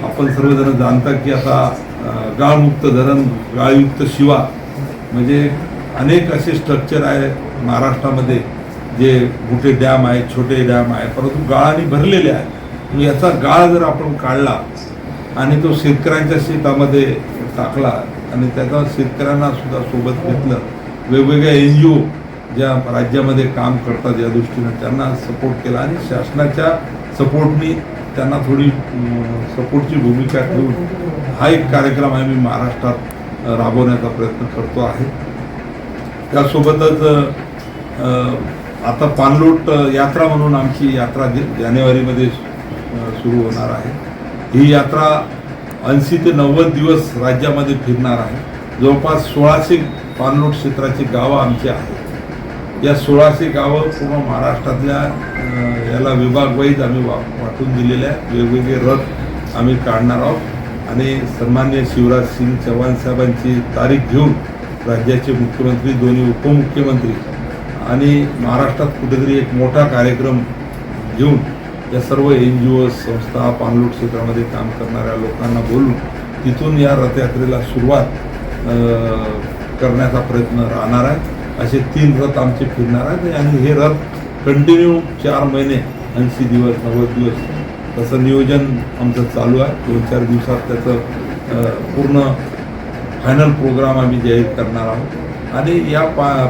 आपण सर्वजण जाणता की आता गाळमुक्त धरण, गाळयुक्त शिवा म्हणजे अनेक असे स्ट्रक्चर आहे महाराष्ट्रामध्ये जे मोठे डॅम आहेत, छोटे डॅम आहे, परंतु गाळाने भरलेले आहे. याचा गाळ जर आपण काढला आणि तो शेतकऱ्यांच्या शेतामध्ये टाकला आणि त्याचा शेतकऱ्यांना सुद्धा सोबत घेतलं, वेगवेगळ्या NGO ज्या राज्यामध्ये काम करतात या दृष्टीनं त्यांना सपोर्ट केला आणि शासनाच्या सपोर्टनी त्यांना थोडी सपोर्टची भूमिका ठेवून हा एक कार्यक्रम आम्ही महाराष्ट्रात राबवण्याचा प्रयत्न करतो आहे. त्यासोबतच आता पाणलोट यात्रा म्हणून आमची यात्रा जानेवारीमध्ये सुरू होणार आहे. ही यात्रा 80 ते 90 दिवस राज्यामध्ये फिरणार आहे. जवळपास 1600 पाणलोट क्षेत्राची गावं आमची आहेत. या 1600 गावं पूर्ण महाराष्ट्रातल्या याला विभाग वाईज आम्ही वाटून दिलेल्या आहेत. वेगवेगळे रथ आम्ही काढणार आहोत आणि सन्माननीय शिवराज सिंग चौहान साहेबांची तारीख घेऊन राज्याचे मुख्यमंत्री, दोन्ही उपमुख्यमंत्री आणि महाराष्ट्रात कुठेतरी एक मोठा कार्यक्रम घेऊन या सर्व NGO संस्था, पाणलोट क्षेत्रामध्ये काम करणाऱ्या लोकांना बोलून तिथून या रथयात्रेला सुरुवात करण्याचा प्रयत्न राहणार आहे. असे 3 रथ आमचे फिरणार आहेत आणि हे रथ कंटिन्यू 4 महिने 80 दिवस 90 दिवस तसं नियोजन आमचं चालू आहे. 2-4 दिवसात त्याचं पूर्ण फायनल प्रोग्राम आम्ही जाहीर करणार आहोत आणि या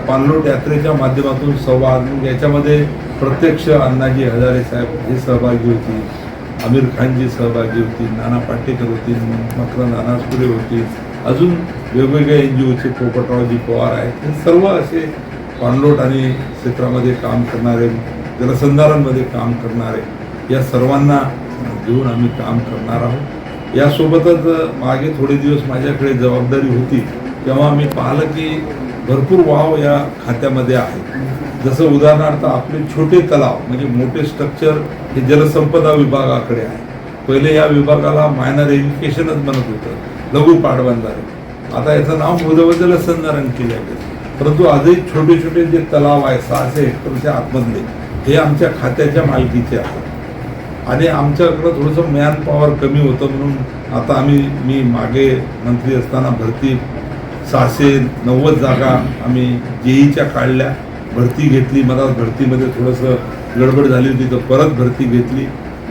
पाणलोट यात्रेच्या माध्यमातून संवाद याच्यामध्ये प्रत्यक्ष अण्णाजी हजारे साहेब हे सहभागी होतील, आमिर खानजी सहभागी होतील, नाना पाटेकर होतील, मकरंद अनासपुरे होतील, अजून वेगवेगळ्या NGOचे पोपटरावजी पवार आहेत. हे सर्व असे पाणलोट आणि क्षेत्रामध्ये काम करणारे, जलसंधारणमध्ये काम करणारे या सर्वांना घेऊन आम्ही काम करणार आहोत. यासोबतच मागे थोडे दिवस माझ्याकडे जबाबदारी होती तेव्हा आम्ही पाहिलं की भरपूर वाव या खात्यामध्ये आहे. जसं उदाहरणार्थ आपले छोटे तलाव म्हणजे मोठे स्ट्रक्चर हे जलसंपदा विभागाकडे आहे. पहिले या विभागाला मायनर एज्युकेशनच बनत होतं, लघु पाटबंधारे. आता याचं नाव भूजल जलसंधारण केले आहे. परंतु आजही छोटे छोटे जे तलाव आहे 600 हेक्टरच्या आतमधले हे आमच्या खात्याच्या मालकीचे आहेत आणि आमच्याकडं थोडंसं मॅन पॉवर कमी होतं म्हणून आता मी मागे मंत्री असताना भरती 690 जागा आम्ही JEEच्या काढल्या, भरती घेतली. मला भरतीमध्ये थोडंसं गडबड झाली होती तर परत भरती घेतली.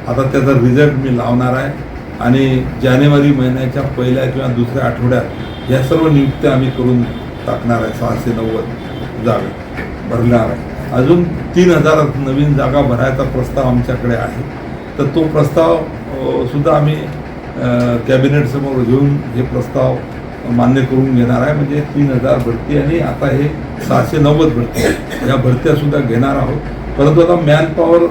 आता त्याचा रिझल्ट मी लावणार आहे आणि जानेवारी महिन्याच्या पहिल्या किंवा दुसऱ्या आठवड्यात या सर्व नियुक्त्या आम्ही करून टाकणार आहे. 690 जागा भरणार आहे. अजून 3000 नवीन जागा भरायचा प्रस्ताव आमच्याकडे आहे. तर तो प्रस्ताव सुद्धा आम्ही कॅबिनेटसमोर घेऊन हे प्रस्ताव मान्य करून घेणार आहे. म्हणजे 3000 भरती आणि आता हे 690 भरती या भरत्यासुद्धा घेणार आहोत. परंतु आता मॅन पॉवर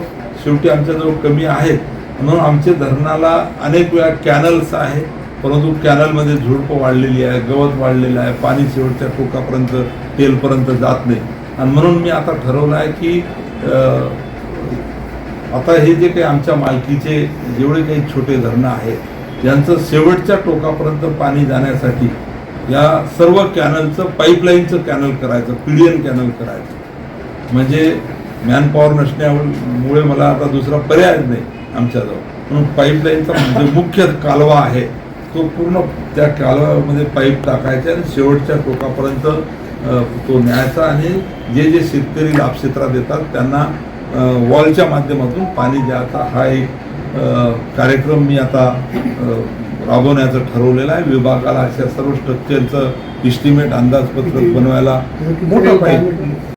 शेवटी आमच्याजवळ कमी आहेत म्हणून आमच्या धरणाला अनेक वेळा कॅनल्स आहे, परंतु कॅनलमध्ये झुडपं वाढलेली आहे, गवत वाढलेलं आहे, पाणी शेवटच्या टोकापर्यंत टेलपर्यंत जात नाही. आणि म्हणून मी आता ठरवलं आहे की आता हे जे काही आमच्या मालकीचे जेवढे काही छोटे धरणं आहेत यांचं शेवटच्या टोकापर्यंत पाणी जाण्यासाठी या सर्व कॅनलचं पाईपलाईनचं कॅनल करायचं, PDN कॅनल करायचं. म्हणजे मॅनपॉवर नसण्यामुळे मला आता दुसरा पर्यायच नाही आमच्याजवळ. म्हणून पाईपलाईनचा म्हणजे मुख्य कालवा आहे तो पूर्ण त्या कालव्यामध्ये पाईप टाकायचे आणि शेवटच्या टोकापर्यंत तो न्यायचा आणि जे जे शेतकरी लाभक्षेत्रात येतात त्यांना वॉलच्या माध्यमातून पाणी द्यायचा हा एक कार्यक्रम मी आता राबवण्याचं ठरवलेलं आहे. विभागाला अशा सर्व स्ट्रक्चरचं इस्टिमेट अंदाजपत्रक बनवायला मोठा पाईप